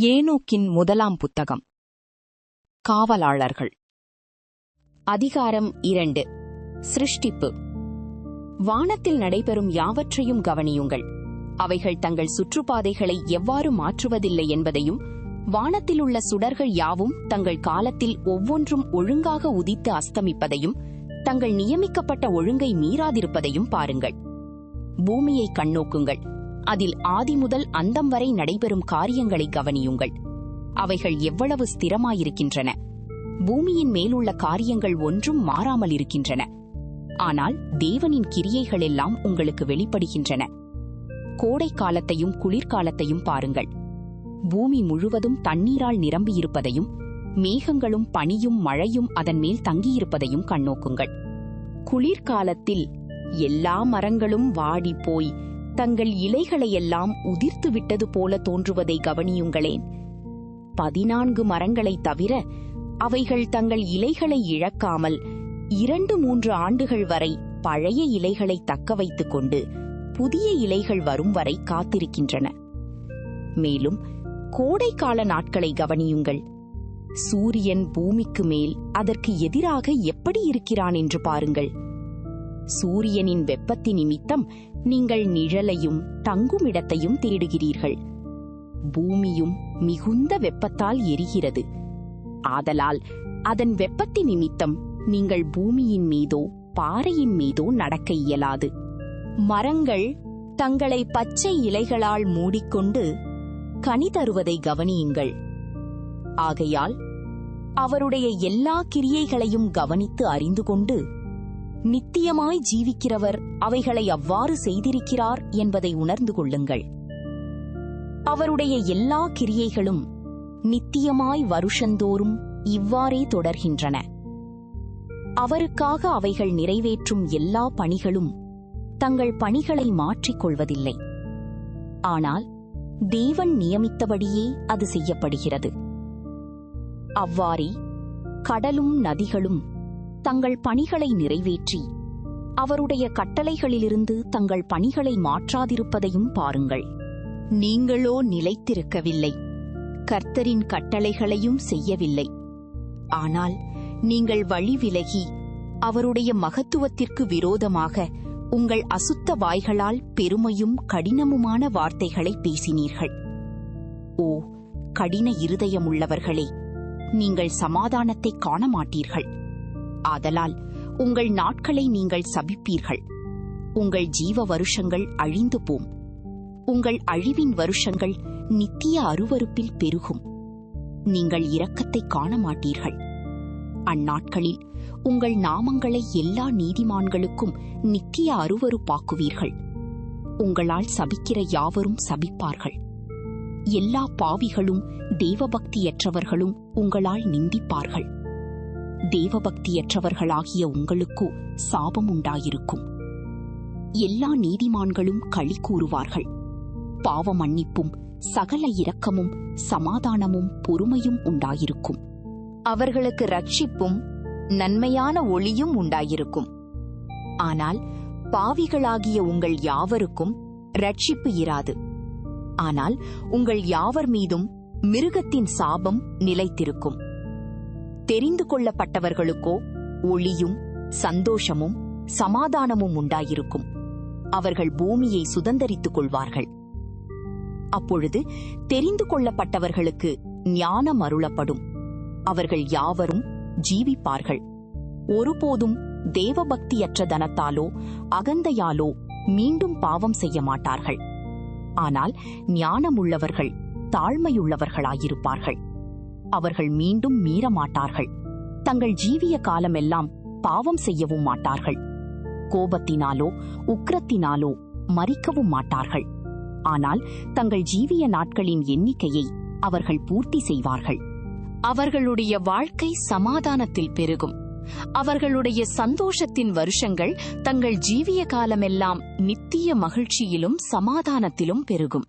ஏனோக்கின் முதலாம் புத்தகம். காவலாளர்கள். அதிகாரம் 2. சிருஷ்டிப்பு. வானத்தில் நடைபெறும் யாவற்றையும் கவனியுங்கள். அவைகள் தங்கள் சுற்றுப்பாதைகளை எவ்வாறு மாற்றுவதில்லை என்பதையும், வானத்தில் உள்ள சுடர்கள் யாவும் தங்கள் காலத்தில் ஒவ்வொன்றும் ஒழுங்காக உதித்து அஸ்தமிப்பதையும், தங்கள் நியமிக்கப்பட்ட ஒழுங்கை மீறாதிருப்பதையும் பாருங்கள். பூமியை கண்ணோக்குங்கள். அதில் ஆதி முதல் அந்தம் வரை நடைபெறும் காரியங்களை கவனியுங்கள். அவைகள் எவ்வளவு ஸ்திரமாயிருக்கின்றன. பூமியின் மேலுள்ள காரியங்கள் ஒன்றும் மாறாமல் இருக்கின்றன. ஆனால் தேவனின் கிரியைகள் எல்லாம் உங்களுக்கு வெளிப்படுகின்றன. கோடை காலத்தையும் குளிர்காலத்தையும் பாருங்கள். பூமி முழுவதும் தண்ணீரால் நிரம்பியிருப்பதையும், மேகங்களும் பனியும் மழையும் அதன் மேல் தங்கியிருப்பதையும் கண்ணோக்குங்கள். குளிர்காலத்தில் எல்லா மரங்களும் வாடி போய் தங்கள் இலைகளையெல்லாம் உதிர்த்து விட்டது போல தோன்றுவதை கவனியுங்களேன். 14 மரங்களைத் தவிர அவைகள் தங்கள் இலைகளை இழக்காமல் 2-3 ஆண்டுகள் வரை பழைய இலைகளை தக்க வைத்துக் கொண்டு புதிய இலைகள் வரும் வரை காத்திருக்கின்றன. மேலும் கோடைக்கால நாட்களை கவனியுங்கள். சூரியன் பூமிக்கு மேல் அதற்கு எதிராக எப்படி இருக்கிறான் என்று பாருங்கள். சூரியனின் வெப்பத்தின் நிமித்தம் நீங்கள் நிழலையும் தங்குமிடத்தையும் தேடுகிறீர்கள். பூமியும் மிகுந்த வெப்பத்தால் எரிகிறது. ஆதலால் அதன் வெப்பத்தின் நிமித்தம் நீங்கள் பூமியின் மீதோ பாறையின் மீதோ நடக்க இயலாது. மரங்கள் தங்களை பச்சை இலைகளால் மூடிக்கொண்டு கனி தருவதை கவனியுங்கள். ஆகையால் அவருடைய எல்லா கிரியைகளையும் கவனித்து அறிந்து கொண்டு நித்தியமாய் ஜீவிக்கிறவர் அவைகளை அவ்வாறு செய்திருக்கிறார் என்பதை உணர்ந்து கொள்ளுங்கள். அவருடைய எல்லா கிரியைகளும் நித்தியமாய் வருஷந்தோறும் இவ்வாறே தொடர்கின்றன. அவருக்காக அவைகள் நிறைவேற்றும் எல்லா பணிகளும் தங்கள் பணிகளை மாற்றிக் கொள்வதில்லை. ஆனால் தேவன் நியமித்தபடியே அது செய்யப்படுகிறது. அவ்வாறே கடலும் நதிகளும் தங்கள் பணிகளை நிறைவேற்றி அவருடைய கட்டளைகளிலிருந்து தங்கள் பணிகளை மாற்றாதிருப்பதையும் பாருங்கள். நீங்களோ நிலைத்திருக்கவில்லை, கர்த்தரின் கட்டளைகளையும் செய்யவில்லை. ஆனால் நீங்கள் வழி விலகி அவருடைய மகத்துவத்திற்கு விரோதமாக உங்கள் அசுத்த வாய்களால் பெருமையும் கடினமுமான வார்த்தைகளை பேசினீர்கள். ஓ கடின இருதயமுள்ளவர்களே, நீங்கள் சமாதானத்தை காண மாட்டீர்கள். ஆதலால் உங்கள் நாட்களை நீங்கள் சபிப்பீர்கள். உங்கள் ஜீவ வருஷங்கள் அழிந்து போம். உங்கள் அழிவின் வருஷங்கள் நித்திய அருவருப்பில் பெருகும். நீங்கள் இரக்கத்தை காண மாட்டீர்கள். அந்நாட்களில் உங்கள் நாமங்களை எல்லா நீதிமான்களுக்கும் நித்திய அருவருப்பாக்குவீர்கள். உங்களால் சபிக்கிற யாவரும் சபிப்பார்கள். எல்லா பாவிகளும் தேவபக்தியற்றவர்களும் உங்களால் நிந்திப்பார்கள். தேவபக்தியற்றவர்களாகிய உங்களுக்கோ சாபம் உண்டாயிருக்கும். எல்லா நீதிமான்களும் களி கூறுவார்கள். பாவ மன்னிப்பும் சகல இரக்கமும் சமாதானமும் பொறுமையும் உண்டாயிருக்கும். அவர்களுக்கு ரட்சிப்பும் நன்மையான ஒளியும் உண்டாயிருக்கும். ஆனால் பாவிகளாகிய உங்கள் யாவருக்கும் ரட்சிப்பு இராது. ஆனால் உங்கள் யாவர் மீதும் மிருகத்தின் சாபம் நிலைத்திருக்கும். தெரிந்து கொள்ளப்பட்டவர்களுக்கோ ஒளியும் சந்தோஷமும் சமாதானமும் உண்டாயிருக்கும். அவர்கள் பூமியை சுதந்தரித்துக் கொள்வார்கள். அப்பொழுது தெரிந்து கொள்ளப்பட்டவர்களுக்கு ஞானம் அருளப்படும். அவர்கள் யாவரும் ஜீவிப்பார்கள். ஒருபோதும் தேவபக்தியற்ற தனத்தாலோ அகந்தையாலோ மீண்டும் பாவம் செய்ய மாட்டார்கள். ஆனால் ஞானமுள்ளவர்கள் தாழ்மையுள்ளவர்களாயிருப்பார்கள். அவர்கள் மீண்டும் மீறமாட்டார்கள். தங்கள் ஜீவிய காலமெல்லாம் பாவம் செய்யவும் மாட்டார்கள். கோபத்தினாலோ உக்கிரத்தினாலோ மரிக்கவும் மாட்டார்கள். ஆனால் தங்கள் ஜீவிய நாட்களின் எண்ணிக்கையை அவர்கள் பூர்த்தி செய்வார்கள். அவர்களுடைய வாழ்க்கை சமாதானத்தில் பெருகும். அவர்களுடைய சந்தோஷத்தின் வருஷங்கள் தங்கள் ஜீவிய காலமெல்லாம் நித்திய மகிழ்ச்சியிலும் சமாதானத்திலும் பெருகும்.